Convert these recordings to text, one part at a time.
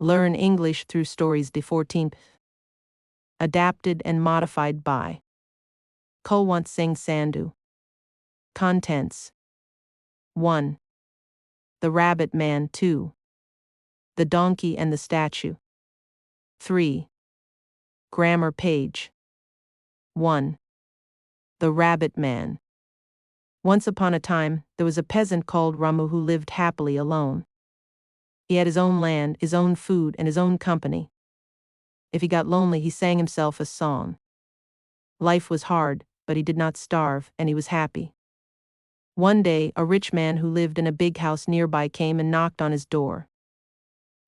Learn English through stories D14. Adapted and modified by Kulwant Singh Sandhu. Contents: 1. The Rabbit Man. 2. The Donkey and the Statue. 3. Grammar page. 1. The Rabbit Man. Once upon a time, there was a peasant called Ramu who lived happily alone. He had his own land, his own food, and his own company. If he got lonely, he sang himself a song. Life was hard, but he did not starve, and he was happy. One day, a rich man who lived in a big house nearby came and knocked on his door.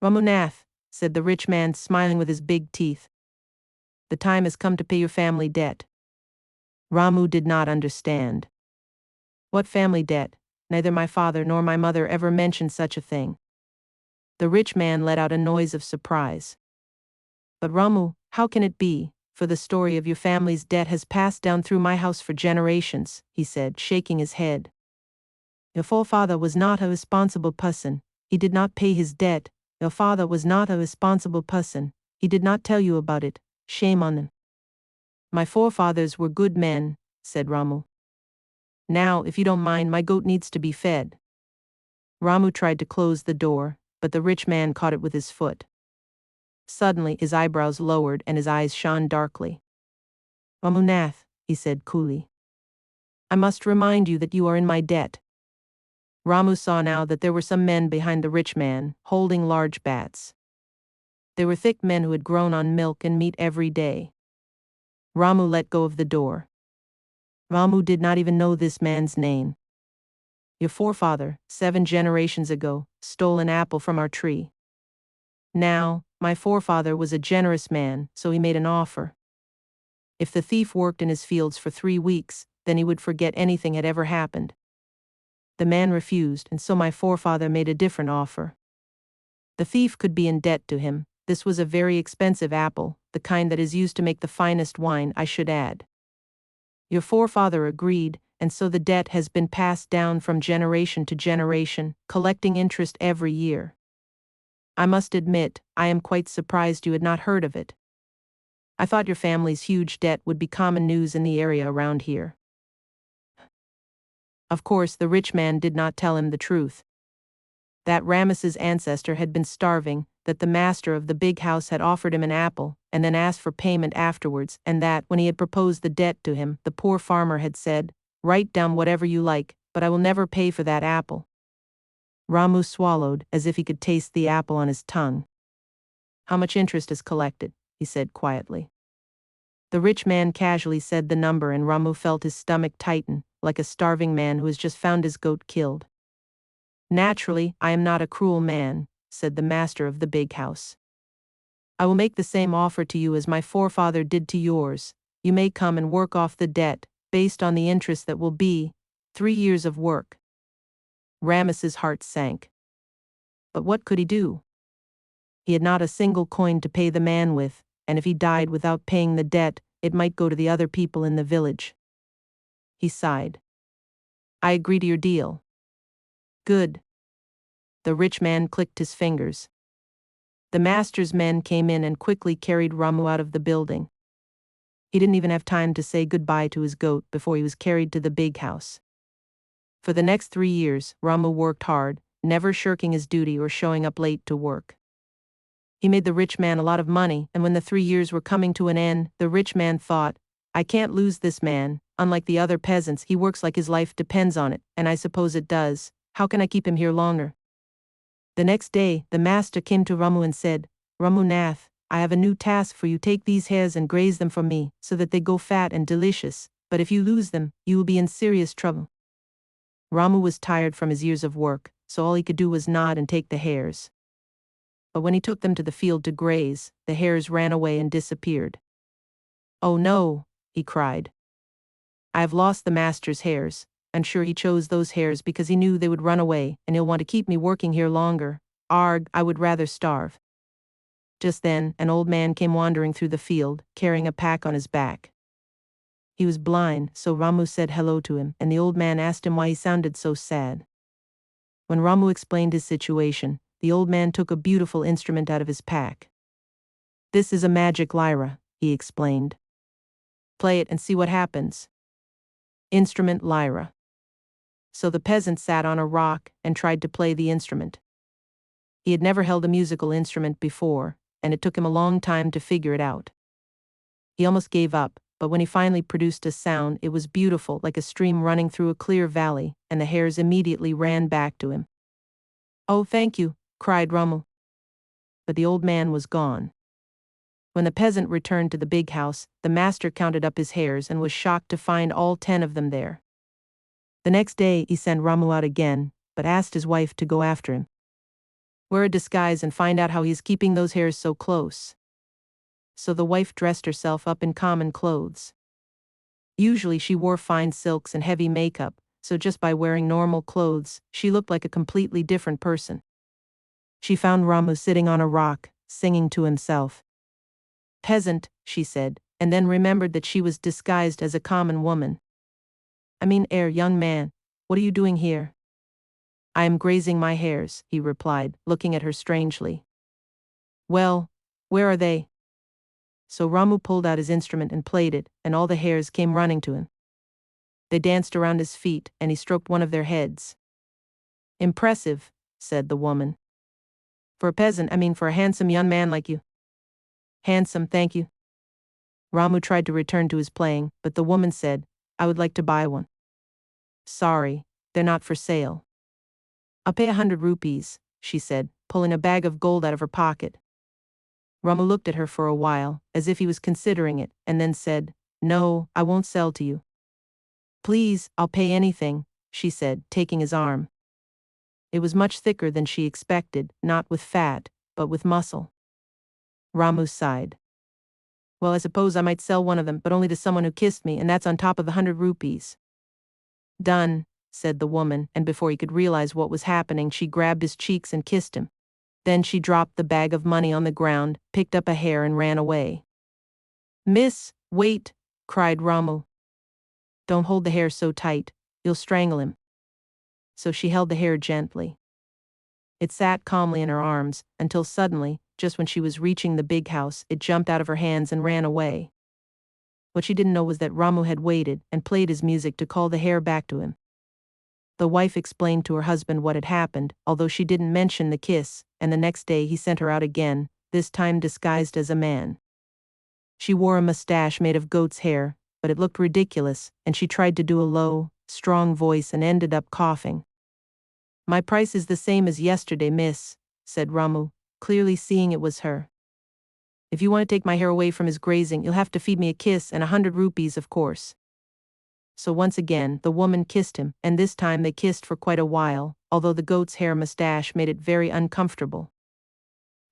"Ramunath," said the rich man, smiling with his big teeth, "the time has come to pay your family debt." Ramu did not understand. "What family debt? Neither my father nor my mother ever mentioned such a thing." The rich man let out a noise of surprise. "But Ramu, how can it be? For the story of your family's debt has passed down through my house for generations," he said, shaking his head. "Your forefather was not a responsible person. He did not pay his debt. Your father was not a responsible person. He did not tell you about it. Shame on him." "My forefathers were good men," said Ramu. "Now, if you don't mind, my goat needs to be fed." Ramu tried to close the door, but the rich man caught it with his foot. Suddenly, his eyebrows lowered and his eyes shone darkly. "Ramunath," he said coolly, "I must remind you that you are in my debt." Ramu saw now that there were some men behind the rich man, holding large bats. They were thick men who had grown on milk and meat every day. Ramu let go of the door. Ramu did not even know this man's name. "Your forefather, 7 generations ago, stole an apple from our tree. Now, my forefather was a generous man, so he made an offer. If the thief worked in his fields for 3 weeks, then he would forget anything had ever happened. The man refused, and so my forefather made a different offer. The thief could be in debt to him. This was a very expensive apple, the kind that is used to make the finest wine, I should add. Your forefather agreed, and so the debt has been passed down from generation to generation, collecting interest every year. I must admit, I am quite surprised you had not heard of it. I thought your family's huge debt would be common news in the area around here." Of course, the rich man did not tell him the truth. That Rames's ancestor had been starving, that the master of the big house had offered him an apple, and then asked for payment afterwards, and that, when he had proposed the debt to him, the poor farmer had said, "Write down whatever you like, but I will never pay for that apple." Ramu swallowed, as if he could taste the apple on his tongue. "How much interest is collected?" he said quietly. The rich man casually said the number, and Ramu felt his stomach tighten, like a starving man who has just found his goat killed. "Naturally, I am not a cruel man," said the master of the big house. "I will make the same offer to you as my forefather did to yours. You may come and work off the debt, based on the interest that will be 3 years of work." Rames's heart sank. But what could he do? He had not a single coin to pay the man with, and if he died without paying the debt, it might go to the other people in the village. He sighed. "I agree to your deal." "Good." The rich man clicked his fingers. The master's men came in and quickly carried Ramu out of the building. He didn't even have time to say goodbye to his goat before he was carried to the big house. For the next 3 years, Ramu worked hard, never shirking his duty or showing up late to work. He made the rich man a lot of money, and when the 3 years were coming to an end, the rich man thought, "I can't lose this man. Unlike the other peasants, he works like his life depends on it, and I suppose it does. How can I keep him here longer?" The next day, the master came to Ramu and said, "Ramunath, I have a new task for you. Take these hares and graze them for me, so that they go fat and delicious, but if you lose them, you will be in serious trouble." Ramu was tired from his years of work, so all he could do was nod and take the hares. But when he took them to the field to graze, the hares ran away and disappeared. "Oh no," he cried. "I have lost the master's hares. I'm sure he chose those hares because he knew they would run away, and he'll want to keep me working here longer. Arg, I would rather starve." Just then, an old man came wandering through the field, carrying a pack on his back. He was blind, so Ramu said hello to him, and the old man asked him why he sounded so sad. When Ramu explained his situation, The old man took a beautiful instrument out of his pack. "This is a magic lyra," he explained. "Play it and see what happens." Instrument lyra. So the peasant sat on a rock and tried to play the instrument. He had never held a musical instrument before, and it took him a long time to figure it out. He almost gave up, but when he finally produced a sound, it was beautiful, like a stream running through a clear valley, and the hares immediately ran back to him. "Oh, thank you," cried Rommel. But the old man was gone. When the peasant returned to the big house, the master counted up his hares and was shocked to find all 10 of them there. The next day he sent Ramu out again, but asked his wife to go after him. "Wear a disguise and find out how he is keeping those hares so close." So the wife dressed herself up in common clothes. Usually she wore fine silks and heavy makeup, so just by wearing normal clothes, she looked like a completely different person. She found Ramu sitting on a rock, singing to himself. "Peasant," she said, and then remembered that she was disguised as a common woman. Young man, what are you doing here?" "I am grazing my hares," he replied, looking at her strangely. "Well, where are they?" So Ramu pulled out his instrument and played it, and all the hares came running to him. They danced around his feet, and he stroked one of their heads. "Impressive," said the woman. For a handsome young man like you." "Handsome, thank you." Ramu tried to return to his playing, but the woman said, "I would like to buy one." "Sorry, they're not for sale." "I'll pay 100 rupees, she said, pulling a bag of gold out of her pocket. Ramu looked at her for a while, as if he was considering it, and then said, "No, I won't sell to you." "Please, I'll pay anything," she said, taking his arm. It was much thicker than she expected, not with fat, but with muscle. Ramu sighed. "Well, I suppose I might sell one of them, but only to someone who kissed me, and that's on top of the 100 rupees. "Done," said the woman, and before he could realize what was happening, she grabbed his cheeks and kissed him. Then she dropped the bag of money on the ground, picked up a hare and ran away. "Miss, wait," cried Ramu. "Don't hold the hare so tight, you'll strangle him." So she held the hare gently. It sat calmly in her arms, until suddenly, just when she was reaching the big house, it jumped out of her hands and ran away. What she didn't know was that Ramu had waited and played his music to call the hare back to him. The wife explained to her husband what had happened, although she didn't mention the kiss, and the next day he sent her out again, this time disguised as a man. She wore a mustache made of goat's hair, but it looked ridiculous, and she tried to do a low, strong voice and ended up coughing. "My price is the same as yesterday, miss," said Ramu, clearly seeing it was her. "If you want to take my hair away from his grazing, you'll have to feed me a kiss and 100 rupees, of course." So once again, the woman kissed him, and this time they kissed for quite a while, although the goat's hair mustache made it very uncomfortable.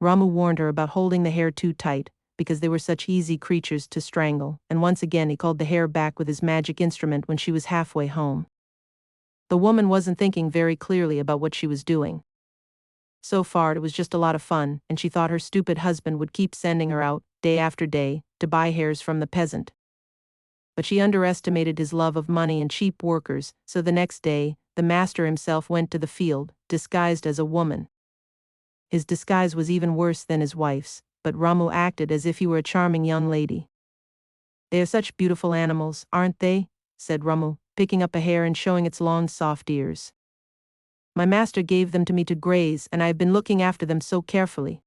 Ramu warned her about holding the hare too tight, because they were such easy creatures to strangle, and once again he called the hare back with his magic instrument when she was halfway home. The woman wasn't thinking very clearly about what she was doing. So far it was just a lot of fun, and she thought her stupid husband would keep sending her out, day after day, to buy hares from the peasant. But she underestimated his love of money and cheap workers, so the next day, the master himself went to the field, disguised as a woman. His disguise was even worse than his wife's, but Ramu acted as if he were a charming young lady. "They are such beautiful animals, aren't they?" said Ramu, picking up a hare and showing its long soft ears. "My master gave them to me to graze, and I have been looking after them so carefully."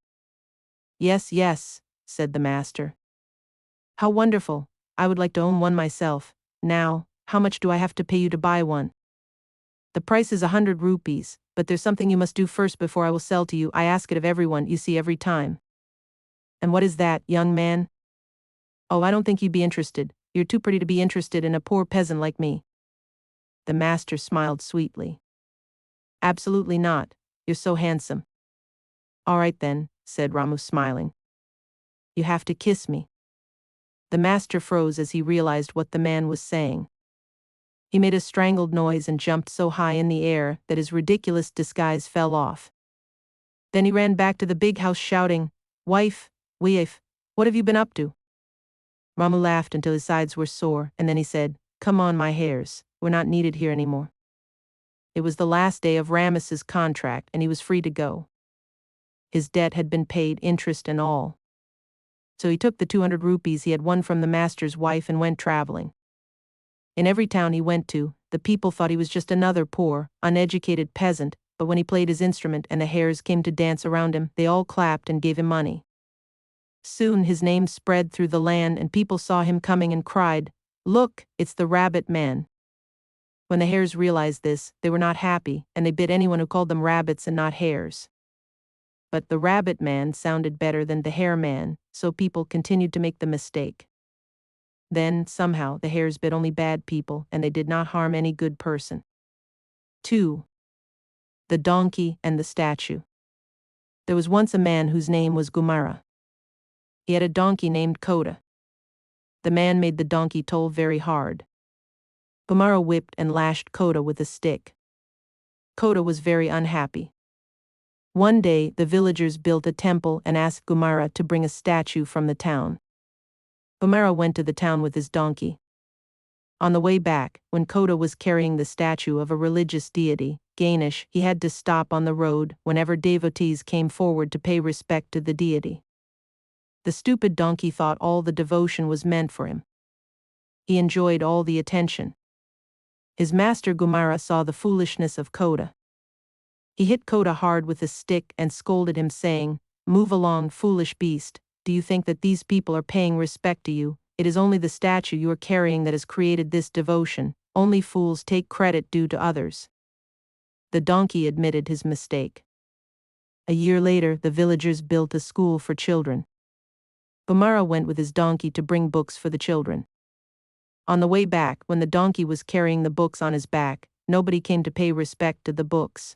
"Yes, yes," said the master. "How wonderful. I would like to own one myself. Now, how much do I have to pay you to buy one?" "The price is 100 rupees, but there's something you must do first before I will sell to you. I ask it of everyone you see every time." "And what is that, young man?" "Oh, I don't think you'd be interested. You're too pretty to be interested in a poor peasant like me." The master smiled sweetly. "Absolutely not. You're so handsome." "All right then," said Ramu, smiling. "You have to kiss me." The master froze as he realized what the man was saying. He made a strangled noise and jumped so high in the air that his ridiculous disguise fell off. Then he ran back to the big house shouting, wife, what have you been up to?" Ramu laughed until his sides were sore, and then he said, "Come on, my hares, we're not needed here anymore." It was the last day of Rames's contract, and he was free to go. His debt had been paid, interest and all. So he took the 200 rupees he had won from the master's wife and went traveling. In every town he went to, the people thought he was just another poor, uneducated peasant, but when he played his instrument and the hares came to dance around him, they all clapped and gave him money. Soon his name spread through the land and people saw him coming and cried, "Look, it's the rabbit man." When the hares realized this, they were not happy, and they bit anyone who called them rabbits and not hares. But the rabbit man sounded better than the hare man, so people continued to make the mistake. Then, somehow, the hares bit only bad people, and they did not harm any good person. 2. The donkey and the statue. There was once a man whose name was Gumara. He had a donkey named Koda. The man made the donkey toll very hard. Gumara whipped and lashed Koda with a stick. Koda was very unhappy. One day, the villagers built a temple and asked Gumara to bring a statue from the town. Gumara went to the town with his donkey. On the way back, when Koda was carrying the statue of a religious deity, Ganesh, he had to stop on the road whenever devotees came forward to pay respect to the deity. The stupid donkey thought all the devotion was meant for him. He enjoyed all the attention. His master Gumara saw the foolishness of Koda. He hit Koda hard with a stick and scolded him, saying, "Move along, foolish beast. Do you think that these people are paying respect to you? It is only the statue you are carrying that has created this devotion. Only fools take credit due to others." The donkey admitted his mistake. A year later, the villagers built a school for children. Gumara went with his donkey to bring books for the children. On the way back, when the donkey was carrying the books on his back, nobody came to pay respect to the books.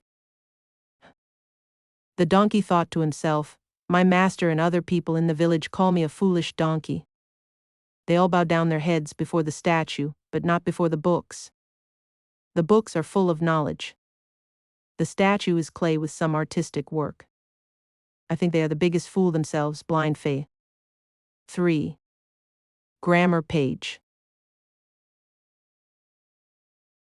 The donkey thought to himself, "My master and other people in the village call me a foolish donkey. They all bow down their heads before the statue, but not before the books. The books are full of knowledge. The statue is clay with some artistic work. I think they are the biggest fool themselves, blind faith." 3. Grammar page.